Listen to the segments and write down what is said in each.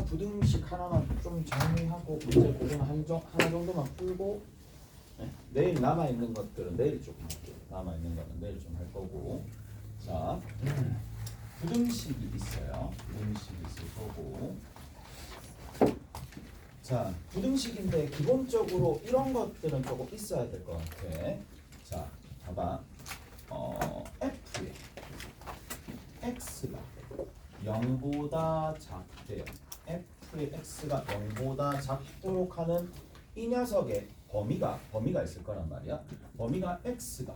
부등식 하나만 좀 정리하고 문제 그거는 하나 정도만 풀고 네? 내일 남아있는 것들은 내일 조금 할게요. 남아있는 거는 내일 좀 할 거고 자 부등식이 있어요. 부등식이 있을 거고 자 부등식인데 기본적으로 이런 것들은 조금 있어야 될 것 같아. 자 봐봐 F에 X가 0보다 작대요. F의 X가 0보다 작도록 하는 이 녀석의 범위가 있을 거란 말이야. 범위가 X가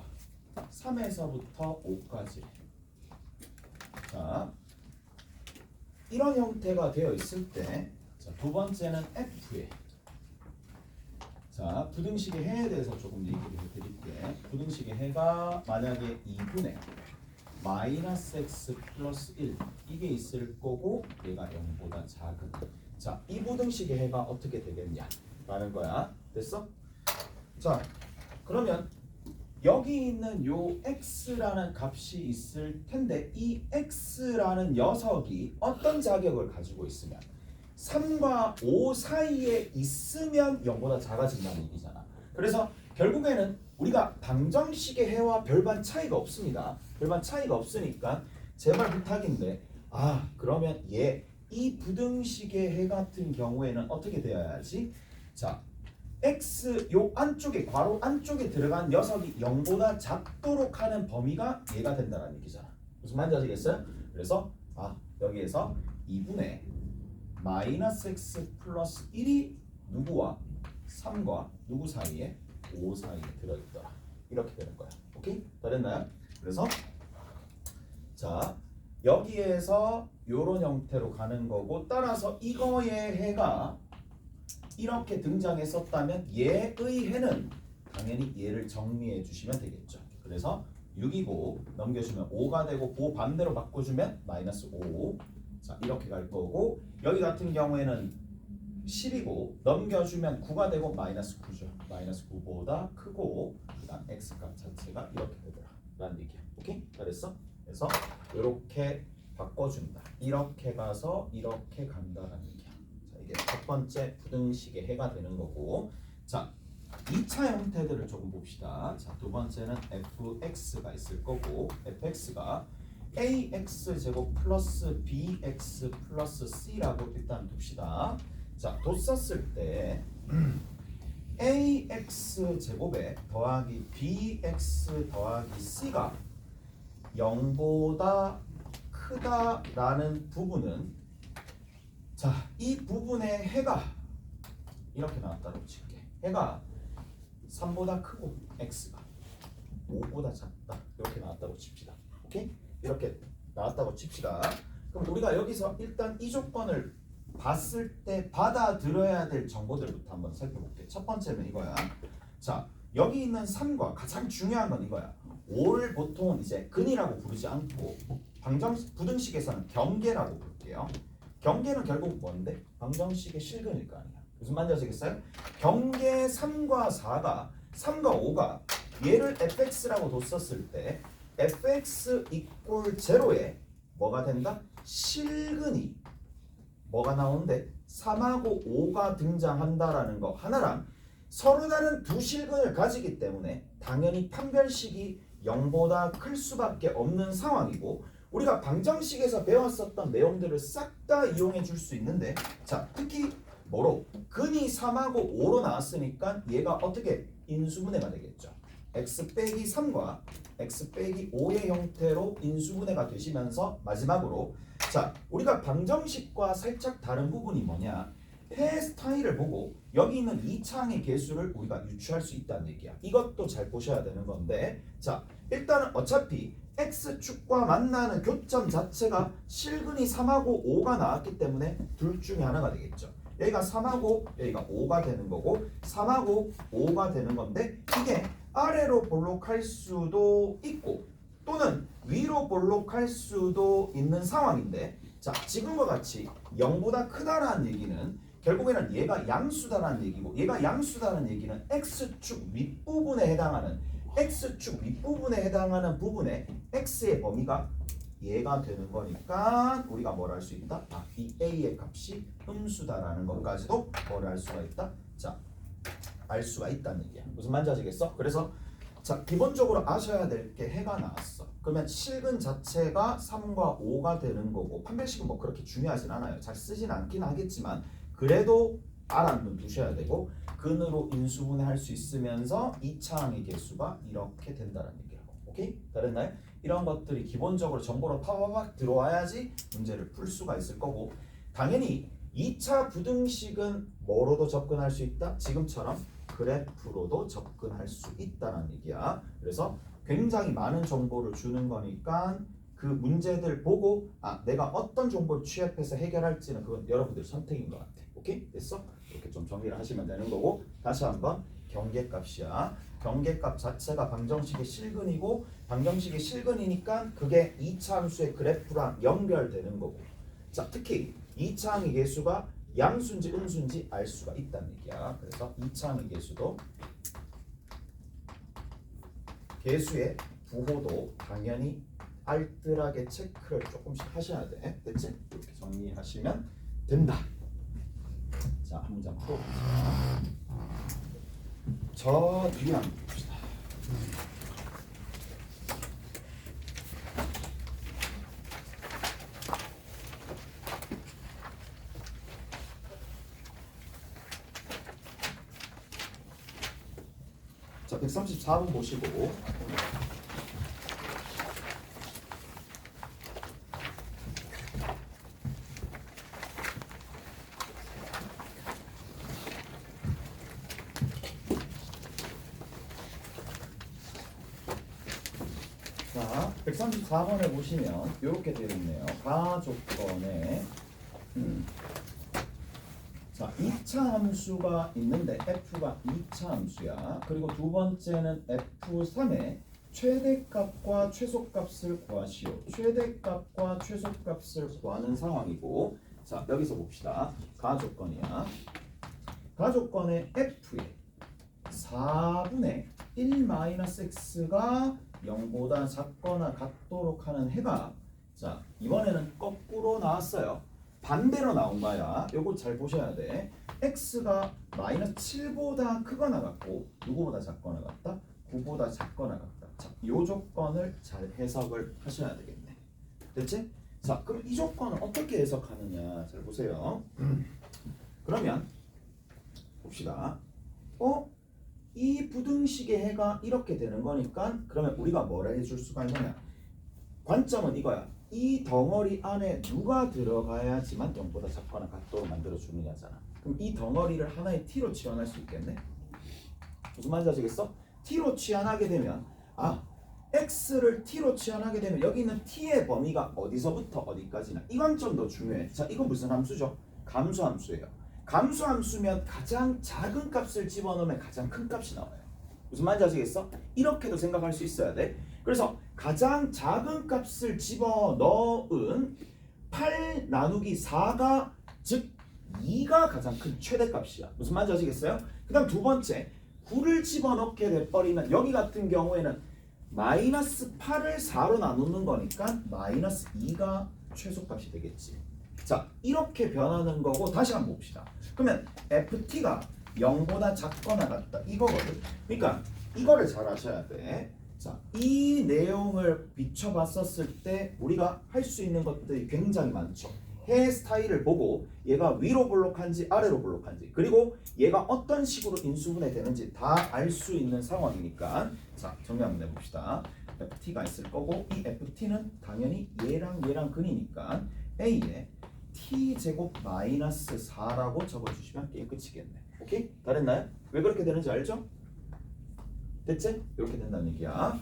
3에서부터 5까지. 자, 이런 형태가 되어 있을 때, 자, 두 번째는 F에 자, 부등식의 해에 대해서 조금 얘기를 해드릴게. 부등식의 해가 만약에 2분의 마이너스 x 플러스 1 이게 있을 거고 얘가 0보다 작은 자, 이 부등식의 해가 어떻게 되겠냐 라는 거야. 됐어? 자, 그러면 여기 있는 요 x라는 값이 있을 텐데 이 x라는 녀석이 어떤 자격을 가지고 있으면 3과 5 사이에 있으면 0보다 작아진다는 얘기잖아. 그래서 결국에는 우리가 방정식의 해와 별반 차이가 없습니다. 별반 차이가 없으니까 제발 부탁인데 그러면 이 부등식의 해 같은 경우에는 어떻게 되어야지? 자, x 요 안쪽에 괄호 안쪽에 들어간 녀석이 0보다 작도록 하는 범위가 얘가 된다는 얘기잖아. 무슨 말인지 아시겠어요? 그래서 여기에서 2분의 마이너스 x 플러스 1이 누구와 3과 누구 사이에 5 사이에 들어있더라. 이렇게 되는 거야. 오케이? 다 됐나요? 그래서 자 여기에서 요런 형태로 가는 거고 따라서 이거의 해가 이렇게 등장했었다면 얘의 해는 당연히 얘를 정리해 주시면 되겠죠. 그래서 6이고 넘겨주면 5가 되고 그 반대로 바꿔주면 마이너스 5. 자 이렇게 갈 거고 여기 같은 경우에는 10이고 넘겨주면 9가 되고 마이너스 9죠. 마이너스 9보다 크고 그다음 x값 자체가 이렇게 되더라 라는 얘기야. 오케이? 잘했어? 그래서 이렇게 바꿔준다. 이렇게 가서 이렇게 간다라는 얘기야. 자 이게 첫 번째 부등식의 해가 되는 거고 자 2차 형태들을 조금 봅시다. 자 두 번째는 fx가 있을 거고 fx가 ax 제곱 플러스 bx 플러스 c라고 일단 둡시다. 자, 도 썼을 때 ax 제곱에 더하기 bx 더하기 c가 0보다 크다라는 부분은 자, 이 부분의 해가 이렇게 나왔다고 칠게. 해가 3보다 크고 x가 5보다 작다. 이렇게 나왔다고 칩시다. 오케이? 이렇게 나왔다고 칩시다. 그럼 우리가 여기서 일단 이 조건을 봤을 때 받아들여야 될 정보들부터 한번 살펴볼게. 첫 번째는 이거야. 자, 여기 있는 3과 가장 중요한 건 이거야. 5를 보통은 이제 근이라고 부르지 않고 부등식에서는 경계라고 부를게요. 경계는 결국 뭔데? 방정식의 실근일 거 아니야. 무슨 말인지 아시겠어요? 경계 3과 5가 얘를 fx라고 뒀었을 때 fx 이꼴 0에 뭐가 된다? 실근이 뭐가 나오는데 3하고 5가 등장한다라는 거 하나랑 서로 다른 두 실근을 가지기 때문에 당연히 판별식이 0보다 클 수밖에 없는 상황이고 우리가 방정식에서 배웠었던 내용들을 싹 다 이용해 줄 수 있는데 자 특히 뭐로? 근이 3하고 5로 나왔으니까 얘가 어떻게 인수분해가 되겠죠. x 빼기 3과 x 빼기 5의 형태로 인수분해가 되시면서 마지막으로 자 우리가 방정식과 살짝 다른 부분이 뭐냐 해 스타일을 보고 여기 있는 2차항의 개수를 우리가 유추할 수 있다는 얘기야. 이것도 잘 보셔야 되는 건데 자 일단은 어차피 x축과 만나는 교점 자체가 실근이 3하고 5가 나왔기 때문에 둘 중에 하나가 되겠죠. 여기가 3하고 여기가 5가 되는 거고 3하고 5가 되는 건데 이게 아래로 볼록할 수도 있고 또는 위로 볼록할 수도 있는 상황인데 자 지금과 같이 0보다 크다라는 얘기는 결국에는 얘가 양수다라는 얘기고 얘가 양수다라는 얘기는 x축 윗부분에 해당하는 부분에 x의 범위가 얘가 되는 거니까 우리가 뭘 할 수 있다? 아, 이 a의 값이 음수다라는 것까지도 뭘 할 수가 있다? 자, 알 수가 있다는 얘기야. 무슨 말인지 아시겠어? 그래서 자, 기본적으로 아셔야 될 게 해가 나왔어. 그러면 실근 자체가 3과 5가 되는 거고 판별식은 뭐 그렇게 중요하진 않아요. 잘 쓰진 않긴 하겠지만 그래도 알아는 두셔야 되고 근으로 인수분해할 수 있으면서 2차항의 개수가 이렇게 된다는 얘기라고. 오케이? 다른나요? 이런 것들이 기본적으로 정보로 파바박 들어와야지 문제를 풀 수가 있을 거고 당연히 2차 부등식은 뭐로도 접근할 수 있다? 지금처럼 그래프로도 접근할 수 있다는 얘기야. 그래서 굉장히 많은 정보를 주는 거니까 그 문제들 보고 아 내가 어떤 정보를 취합해서 해결할지는 그건 여러분들 선택인 것 같아. 오케이? 됐어? 이렇게 좀 정리를 하시면 되는 거고 다시 한번 경계값이야. 경계값 자체가 방정식의 실근이고 방정식의 실근이니까 그게 2차 함수의 그래프랑 연결되는 거고 자 특히 2차항의 개수가 양수인지 음수인지 알 수가 있다는 얘기야. 그래서 2차항의 개수도 개수의 부호도 당연히 알뜰하게 체크를 조금씩 하셔야 돼. 됐지? 이렇게 정리하시면 된다. 자, 한 문장 풀어보자. 저 2랑 봅시다. 자, 134번 보시고 자, 134번에 보시면 이렇게 되어 있네요. 가조건에 자, 2차 함수가 있는데 f가 2차 함수야. 그리고 두 번째는 f3의 최대값과 최소값을 구하시오. 최대값과 최소값을 구하는 상황이고 자, 여기서 봅시다. 가조건이야. 가조건의 f의 4분의 1-x가 0보다 작거나 같도록 하는 해가 자 이번에는 거꾸로 나왔어요. 반대로 나온 거야. 요거 잘 보셔야 돼. x가 -7보다 크거나 같고 누구보다 작거나 같다? 9보다 작거나 같다. 자, 요 조건을 잘 해석을 하셔야 되겠네. 됐지? 자, 그럼 이 조건을 어떻게 해석하느냐 잘 보세요. 그러면 봅시다. 이 부등식의 해가 이렇게 되는 거니까 그러면 우리가 뭐라 해줄 수가 있느냐 관점은 이거야. 이 덩어리 안에 누가 들어가야지만 0보다 작거나 같도록 만들어 주느냐잖아. 그럼 이 덩어리를 하나의 t로 치환할 수 있겠네. 무슨 말인지 아시겠어? t로 치환하게 되면 아 x를 t로 치환하게 되면 여기 있는 t의 범위가 어디서부터 어디까지나 이 관점도 중요해. 자 이건 무슨 함수죠? 감수함수예요. 감수함수면 가장 작은 값을 집어넣으면 가장 큰 값이 나와요. 무슨 말인지 아시겠어? 이렇게도 생각할 수 있어야 돼. 그래서 가장 작은 값을 집어넣은 8 나누기 4가 즉 2가 가장 큰 최대값이야. 무슨 말인지 아시겠어요? 그 다음 두 번째 9를 집어넣게 돼버리면 여기 같은 경우에는 -8을 4로 나누는 거니까 -2가 최소값이 되겠지. 자 이렇게 변하는 거고 다시 한번 봅시다. 그러면 ft가 0보다 작거나 같다 이거거든. 그러니까 이거를 잘 아셔야 돼. 자, 이 내용을 비춰봤었을 때 우리가 할 수 있는 것들이 굉장히 많죠. 해 스타일을 보고 얘가 위로 볼록한지 아래로 볼록한지 그리고 얘가 어떤 식으로 인수분해 되는지 다 알 수 있는 상황이니까 자 정리 한번 해봅시다. ft가 있을 거고 이 ft는 당연히 얘랑 얘랑 근이니까 a에 t제곱 -4라고 적어주시면 게임 끝이겠네. 오케이? 다 됐나요? 왜 그렇게 되는지 알죠? 됐지? 이렇게 된다는 얘기야.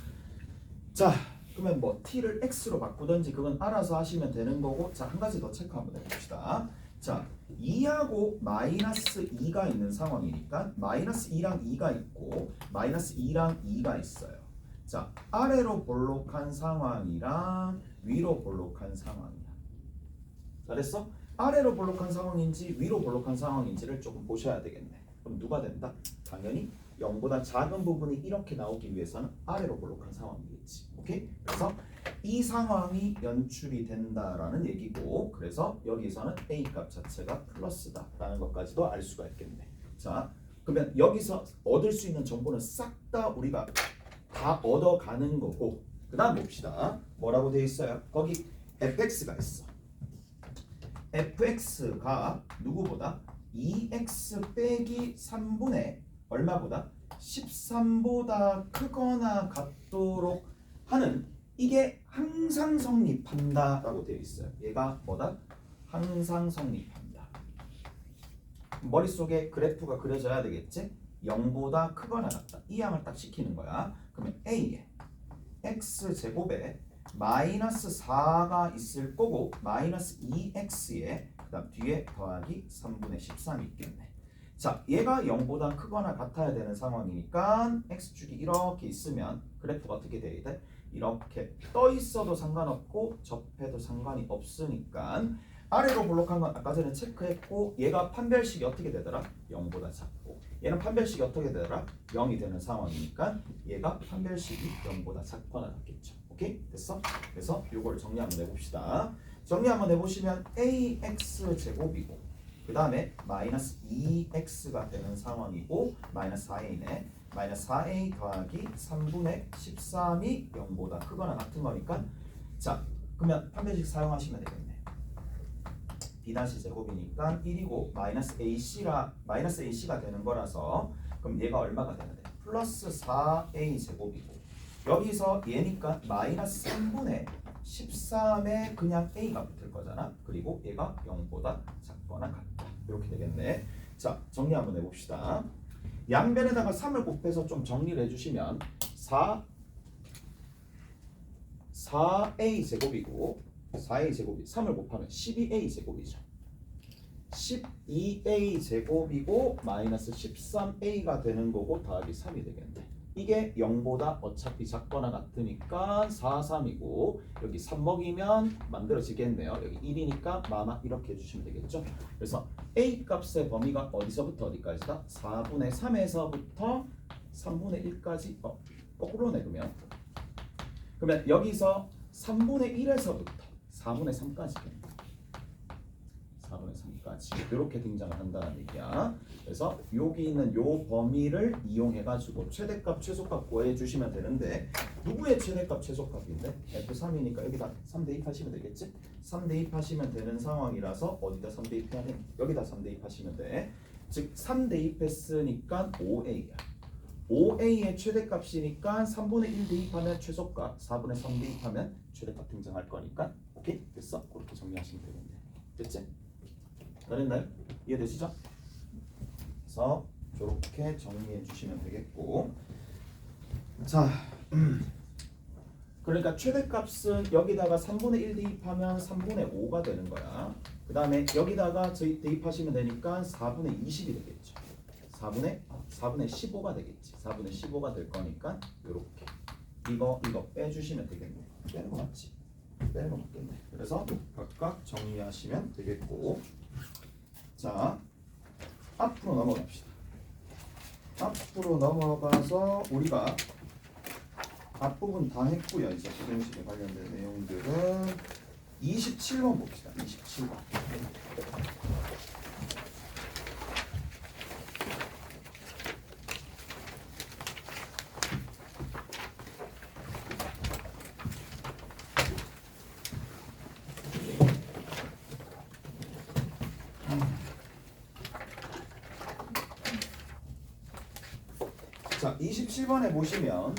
자 그러면 뭐 t를 x로 바꾸든지 그건 알아서 하시면 되는 거고 자 한 가지 더 체크 한번 해봅시다. 자 2하고 -2가 있는 상황이니까 -2랑 2가 있고 -2랑 2가 있어요. 자 아래로 볼록한 상황이랑 위로 볼록한 상황이야. 잘했어? 아래로 볼록한 상황인지 위로 볼록한 상황인지를 조금 보셔야 되겠네. 그럼 누가 된다? 당연히 0보다 작은 부분이 이렇게 나오기 위해서는 아래로 볼록한 상황이겠지. 오케이? 그래서 이 상황이 연출이 된다라는 얘기고, 그래서 여기서는 A 값 자체가 플러스다라는 것까지도 알 수가 있겠네. 자, 그러면 여기서 얻을 수 있는 정보는 싹 다 우리가 다 얻어가는 거고, 그 다음 봅시다. 뭐라고 돼 있어요? 거기 fx가 있어. fx가 누구보다 2x 빼기 3분의 얼마보다 13보다 크거나 같도록 하는, 이게 항상 성립한다라고 되어 있어요. 얘가 뭐다? 항상 성립한다. 머릿속에 그래프가 그려져야 되겠지? 0보다 크거나 같다. 이 양을 딱 시키는 거야. 그러면 a에 x제곱에 마이너스 4가 있을 거고, 마이너스 2x에 그 다음 뒤에 더하기 3분의 13이 있겠네. 자, 얘가 0보다 크거나 같아야 되는 상황이니까 x축이 이렇게 있으면 그래프가 어떻게 돼야 돼? 이렇게 떠 있어도 상관없고 접해도 상관이 없으니까 아래로 볼록한 건 아까 전에 체크했고, 얘가 판별식이 어떻게 되더라? 0보다 작고, 얘는 판별식이 어떻게 되더라? 0이 되는 상황이니까 얘가 판별식이 0보다 작거나 같겠죠. 오케이? 됐어? 그래서 요거를 정리 한번 해봅시다. 정리 한번 해보시면 ax 제곱이고, 그 다음에 마이너스 2x가 되는 상황이고, 마이너스 4a네. 마이너스 4a 더하기 3분의 13이 0보다 크거나 같은 거니까, 자, 그러면 판별식 사용하시면 되겠네. b 제곱이니까 1이고 마이너스 ac가 되는 거라서, 그럼 얘가 얼마가 되면 돼? 플러스 4a 제곱이고, 여기서 얘니까 마이너스 3분의 13에 그냥 a가 붙을 거잖아. 그리고 얘가 0보다 작거나 같다. 이렇게 되겠네. 자, 정리 한번 해봅시다. 양변에다가 3을 곱해서 좀 정리를 해주시면 4a 제곱이고, 4a 제곱이 3을 곱하면 12a 제곱이죠. 12a 제곱이고 마이너스 13a가 되는 거고 더하기 3이 되겠네. 이게 0보다 어차피 작거나 같으니까 4, 3이고, 여기 3 먹이면 만들어지겠네요. 여기 1이니까 마마 이렇게 해주시면 되겠죠. 그래서 a 값의 범위가 어디서부터 어디까지다? 4분의 3에서부터 3분의 1까지 거꾸로네. 그러면 여기서 3분의 1에서부터 4분의 3까지겠네. 4분의 3까지 이렇게 등장을 한다는 얘기야. 그래서 여기 있는 요 범위를 이용해가지고 최대값 최소값 구해주시면 되는데, 누구의 최대값 최소값인데? F3이니까 여기다 3 대입하시면 되겠지? 3 대입하시면 되는 상황이라서 어디다 3 대입하면? 여기다 3 대입하시면 돼. 즉 3 대입했으니까 5a야. 5a의 최대값이니까 3분의 1 대입하면 최소값, 4분의 3 대입하면 최대값 등장할 거니까. 오케이? 됐어? 그렇게 정리하시면 되겠네. 됐지? 잘했나요? 이해되시죠? 그래서 이렇게 정리해 주시면 되겠고, 자, 그러니까 최대값은 여기다가 3분의 1 대입하면 3분의 5가 되는 거야. 그 다음에 여기다가 저희 대입하시면 되니까 4분의 20이 되겠죠. 4분의 15가 되겠지. 4분의 15가 될 거니까 이렇게 이거 빼주시면 되겠네. 빼는 거 맞지? 빼는 거 맞겠네. 그래서 각각 정리하시면 되겠고, 자, 앞으로 넘어갑시다. 앞으로 넘어가서 우리가 앞부분 다 했고요. 이제 부등식에 관련된 내용들은 27번 봅시다. 27번. 자, 27번에 보시면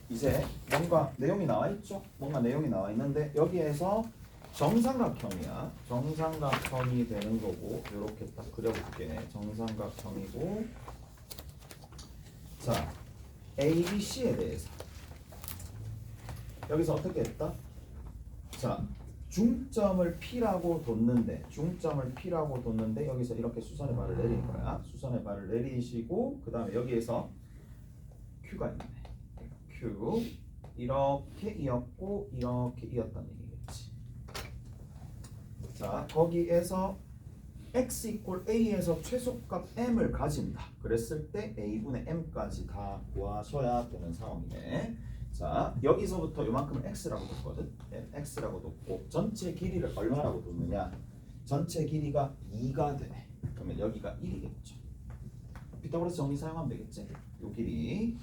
이제 뭔가 내용이 나와 있죠? 뭔가 내용이 나와 있는데, 여기에서 정삼각형이야. 정삼각형이 되는 거고, 이렇게 딱 그려볼게. 정삼각형이고, 자, A, B, C에 대해서 여기서 어떻게 했다? 자, 중점을 P라고 뒀는데, 여기서 이렇게 수선의 발을 내린 거야. 수선의 발을 내리시고, 그 다음에 여기에서 Q가 있네. Q 이렇게 이었고 이렇게 이었다는 얘기겠지. 자, 거기에서 x 이퀄 a에서 최소값 m을 가진다. 그랬을 때 a분의 m까지 다 구하셔야 되는 상황이네. 자, 여기서부터 요만큼은 x라고 뒀거든. x라고 뒀고 전체 길이를 얼마라고 뒀느냐? 전체 길이가 2가 되네. 그러면 여기가 1이겠죠. 피타고라스 정리 사용하면 되겠지? 요 길이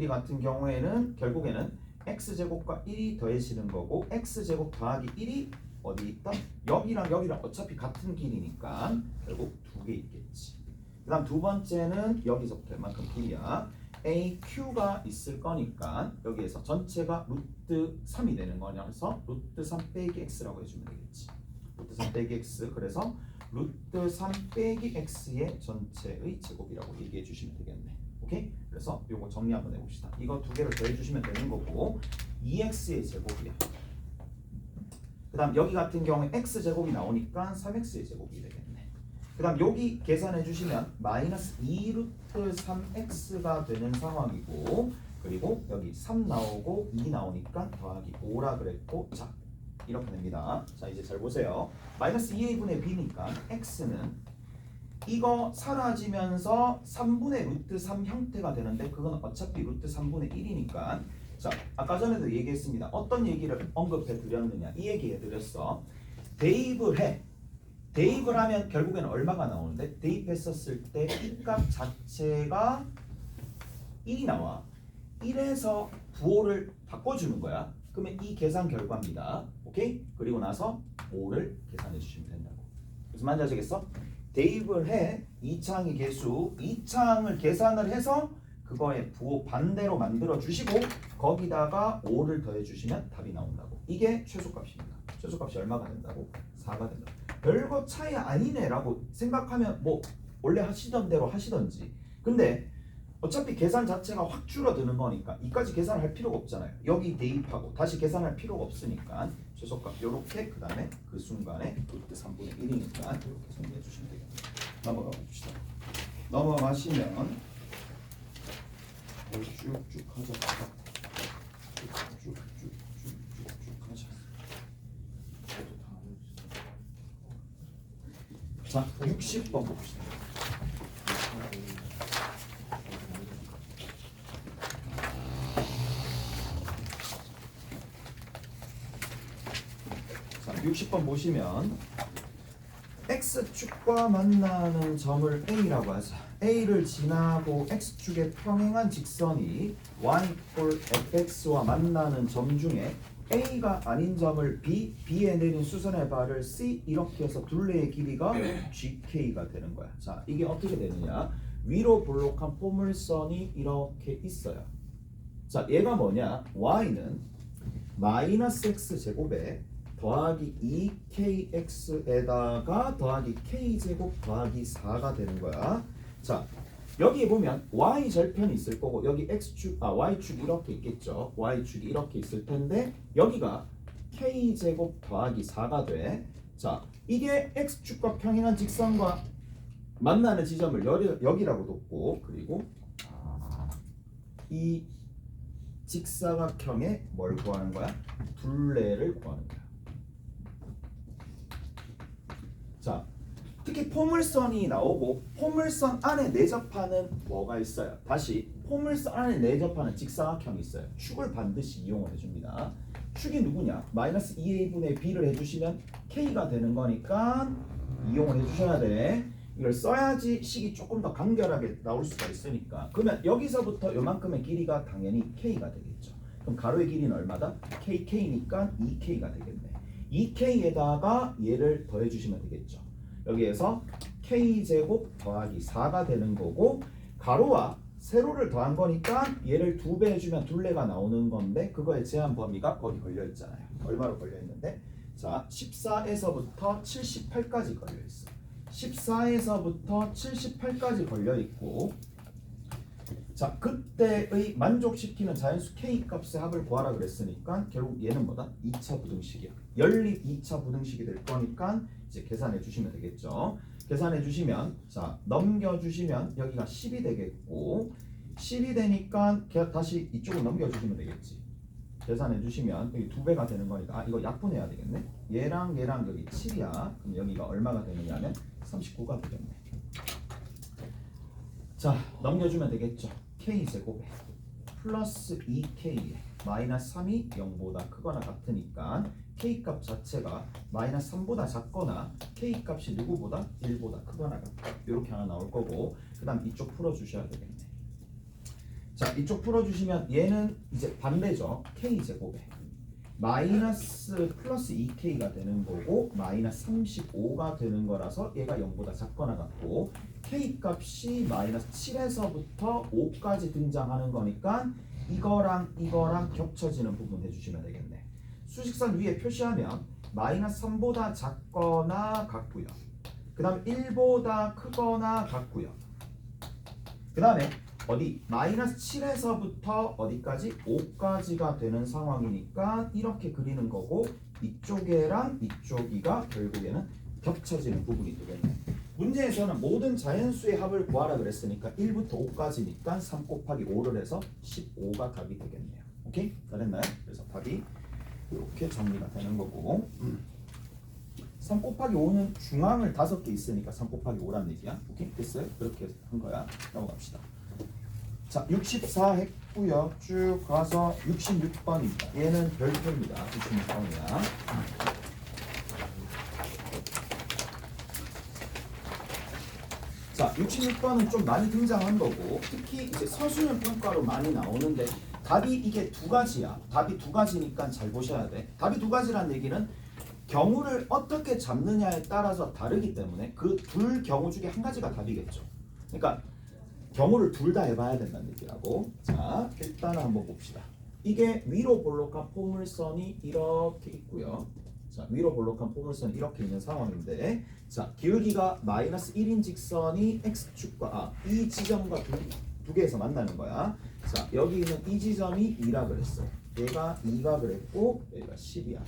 같은 경우에는 결국에는 x제곱과 1이 더해지는 거고 x제곱 더하기 1이 어디 있다? 여기랑 어차피 같은 길이니까 결국 2개 있겠지. 그 다음 두 번째는 여기서부터 이만큼 길이야. AQ가 있을 거니까 여기에서 전체가 루트 3이 되는 거냐서 루트 3 빼기 x라고 해주면 되겠지. 루트 3 빼기 x. 그래서 루트 3 빼기 x의 전체의 제곱이라고 얘기해 주시면 되겠네. 오케이? 그래서 요거 정리 한번 해봅시다. 이거 두 개를 더해 주시면 되는 거고 2x의 제곱이야. 그 다음 여기 같은 경우에 x제곱이 나오니까 3x의 제곱이 되겠네. 그 다음 여기 계산해 주시면 마이너스 2루트 3x가 되는 상황이고 그리고 여기 3 나오고 2 나오니까 더하기 5라 그랬고 자 이렇게 됩니다. 자 이제 잘 보세요. 마이너스 2a분의 b니까 x는 이거 사라지면서 3분의 루트 3 형태가 되는데 그건 어차피 루트 3분의 1이니까 자 아까 전에도 얘기했습니다. 어떤 얘기를 언급해 드렸느냐 이 얘기해 드렸어. 대입을 하면 결국에는 얼마가 나오는데 대입했었을 때 이 값 자체가 1이 나와. 1에서 부호를 바꿔주는 거야. 그러면 이 계산 결과입니다. 오케이? 그리고 나서 5를 계산해 주시면 된다고. 무슨 말인지 아시겠어? 대입을 해 2창의 개수 2창을 계산을 해서 그거의 부호 반대로 만들어 주시고 거기다가 5를 더해 주시면 답이 나온다고. 이게 최소값입니다. 최소값이 얼마가 된다고? 4가 된다. 별거 차이 아니네 라고 생각하면 뭐 원래 하시던 대로 하시던지. 근데 어차피 계산 자체가 확 줄어드는 거니까 이까지 계산할 필요가 없잖아요. 여기 대입하고 다시 계산할 필요가 없으니까 최소값 요렇게 그 다음에 그 순간에 루트 3분의 1이니까 이렇게 정리해 주시면 되겠습니다. 넘어가 봅시다. 넘어가시면 쭉쭉 하자. 쭉쭉 하자. 자, 60번 봅시다. 자, 60번 보시면 x축과 만나는 점을 A라고 하자. A를 지나고 x축에 평행한 직선이 y = fx와 만나는 점 중에 A가 아닌 점을 B, B에 내린 수선의 발을 C 이렇게 해서 둘레의 길이가 GK가 되는 거야. 자, 이게 어떻게 되느냐? 위로 볼록한 포물선이 이렇게 있어요. 자, 얘가 뭐냐? Y는 마이너스 X제곱에 더하기 2kx에다가 더하기 k제곱 더하기 4가 되는 거야. 자, 여기 보면 y 절편이 있을 거고 여기 x축, y축이 이렇게 있겠죠. y축이 이렇게 있을 텐데 여기가 k제곱 더하기 4가 돼. 자, 이게 x축과 평행한 직선과 만나는 지점을 여기라고 뒀고 그리고 이 직사각형의 뭘 구하는 거야? 둘레를 구하는 거야. 자, 특히 포물선이 나오고 포물선 안에 내접하는 뭐가 있어요? 다시 포물선 안에 내접하는 직사각형이 있어요. 축을 반드시 이용을 해줍니다. 축이 누구냐? 마이너스 2a분의 b를 해주시면 k가 되는 거니까 이용을 해주셔야 돼. 이걸 써야지 식이 조금 더 간결하게 나올 수가 있으니까. 그러면 여기서부터 요만큼의 길이가 당연히 k가 되겠죠. 그럼 가로의 길이는 얼마다? kk니까 2k가 되겠네. 2k에다가 얘를 더해주시면 되겠죠. 여기에서 k제곱 더하기 4가 되는 거고 가로와 세로를 더한 거니까 얘를 2배 해주면 둘레가 나오는 건데 그거의 제한 범위가 거기 걸려있잖아요. 얼마로 걸려있는데? 자, 14에서부터 78까지 걸려있어. 14에서부터 78까지 걸려있고 자, 그때의 만족시키는 자연수 k 값의 합을 구하라 그랬으니까 결국 얘는 뭐다? 2차 부등식이야. 연립 2차 부등식이 될 거니까 이제 계산해 주시면 되겠죠. 계산해 주시면 자, 넘겨 주시면 여기가 10이 되겠고 10이 되니까 다시 이쪽으로 넘겨 주시면 되겠지. 계산해 주시면 여기 2배가 되는 거니까 이거 약분해야 되겠네. 얘랑 얘랑 여기 7이야. 그럼 여기가 얼마가 되느냐면 39가 되겠네. 자, 넘겨주면 되겠죠. K제곱에 플러스 2K에 마이너스 3이 0보다 크거나 같으니까 K값 자체가 마이너스 3보다 작거나 K값이 누구보다 1보다 크거나 같다. 이렇게 하나 나올 거고, 그 다음 이쪽 풀어주셔야 되겠네. 자, 이쪽 풀어주시면 얘는 이제 반대죠. K제곱에 마이너스 플러스 2K가 되는 거고 마이너스 35가 되는 거라서 얘가 0보다 작거나 같고, K값이 마이너스 7에서부터 5까지 등장하는 거니까 이거랑 겹쳐지는 부분 해주시면 되겠네. 수직선 위에 표시하면 마이너스 3보다 작거나 같고요. 그 다음 1보다 크거나 같고요. 그 다음에 어디 마이너스 7에서부터 어디까지? 5까지가 되는 상황이니까 이렇게 그리는 거고, 이쪽에랑 이쪽이가 결국에는 겹쳐지는 부분이 되겠네. 문제에서는 모든 자연수의 합을 구하라 그랬으니까 1부터 5까지니까 3 곱하기 5를 해서 15가 답이 되겠네요. 오케이? 잘했나요? 그래서 답이 이렇게 정리가 되는 거고, 3 곱하기 5는 중앙을 5개 있으니까 3 곱하기 5란 얘기야. 오케이? 됐어요? 그렇게 한 거야. 넘어갑시다. 자, 64 했고요. 쭉 가서 66번입니다. 얘는 별표입니다. 66번이야. 자, 66번은 좀 많이 등장한 거고, 특히 이제 서술형 평가로 많이 나오는데 답이 이게 두 가지야. 답이 두 가지니까 잘 보셔야 돼. 답이 두 가지라는 얘기는 경우를 어떻게 잡느냐에 따라서 다르기 때문에 그 둘 경우 중에 한 가지가 답이겠죠. 그러니까 경우를 둘 다 해봐야 된다는 얘기라고. 자, 일단 한번 봅시다. 이게 위로 볼록한 포물선이 이렇게 있고요. 자, 위로 볼록한 포물선이 이렇게 있는 상황인데, 자, 기울기가 마이너스 1인 직선이 x축과 이 지점과 두 개에서 만나는 거야. 자, 여기 있는 이 지점이 2라 그랬어. 얘가 2가 그랬고 여기가 10이야.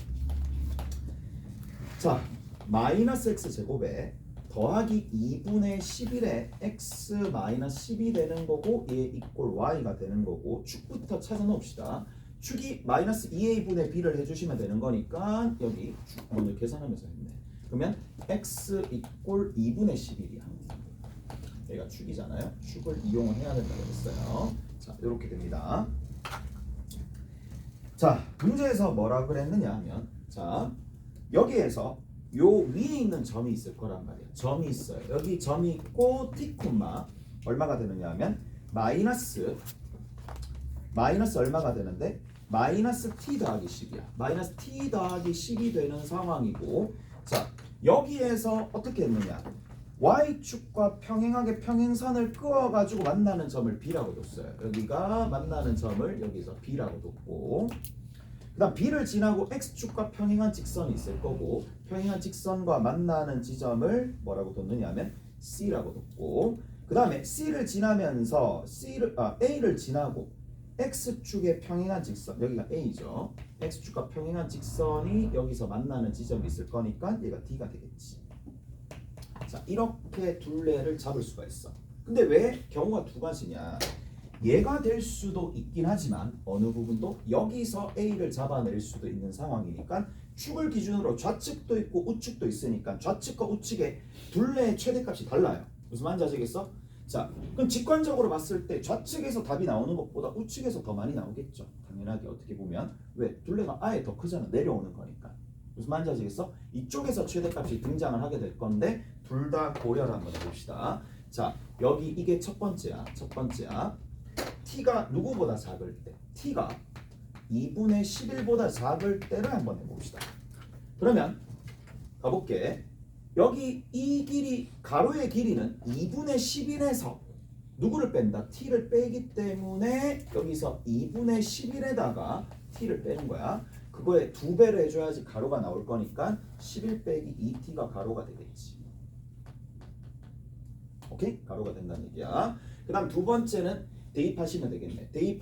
자, 마이너스 x 제곱에 더하기 2분의 11에 x 마이너스 10이 되는 거고, 얘 이꼴 y가 되는 거고, 축부터 찾아 놓읍시다. 축이 마이너스 2a분의 b를 해주시면 되는 거니까 여기 축 오늘 계산하면서 했네. 그러면 x 이꼴 2분의 11이야. 얘가 축이잖아요. 축을 이용을 해야 된다고 했어요. 자, 이렇게 됩니다. 자, 문제에서 뭐라 그랬느냐 하면, 자, 여기에서 요 위에 있는 점이 있을 거란 말이야. 점이 있어요. 여기 점이 있고 t 콤마 얼마가 되느냐 하면 마이너스 얼마가 되는데 마이너스 t 더하기 10이야. 마이너스 t 더하기 10이 되는 상황이고, 자, 여기에서 어떻게 했느냐, y축과 평행하게 평행선을 그어가지고 만나는 점을 b라고 뒀어요. 여기가 만나는 점을 여기서 b라고 뒀고, 그 다음 b를 지나고 x축과 평행한 직선이 있을 거고, 평행한 직선과 만나는 지점을 뭐라고 뒀느냐 하면 c라고 뒀고, 그 다음에 c를 지나면서 a를 지나고 x축의 평행한 직선, 여기가 a죠. x축과 평행한 직선이 여기서 만나는 지점이 있을 거니까 얘가 d가 되겠지. 자, 이렇게 둘레를 잡을 수가 있어. 근데 왜 경우가 두 가지냐, 얘가 될 수도 있긴 하지만 어느 부분도 여기서 a를 잡아낼 수도 있는 상황이니까 축을 기준으로 좌측도 있고 우측도 있으니까 좌측과 우측의 둘레의 최대값이 달라요. 무슨 말인지 아시겠어? 자, 그럼 직관적으로 봤을 때 좌측에서 답이 나오는 것보다 우측에서 더 많이 나오겠죠. 당연하게 어떻게 보면. 왜? 둘레가 아예 더 크잖아. 내려오는 거니까. 무슨 말인지 아시겠어? 이쪽에서 최대값이 등장을 하게 될 건데 둘 다 고려를 한번 해봅시다. 자, 여기 이게 첫 번째야. t가 누구보다 작을 때, t가 2분의 11보다 작을 때를 한번 해봅시다. 그러면 가볼게. 여기 이 길이, 가로의 길이는 2분의 11에서 누구를 뺀다? t를 빼기 때문에 여기서 2분의 11에다가 t를 빼는 거야. 그거에 2배를 해줘야지 가로가 나올 거니까 11 빼기 2t가 가로가 되겠지. 오케이? 가로가 된다는 얘기야. 그 다음 두 번째는 대입하시면 되겠네. 대입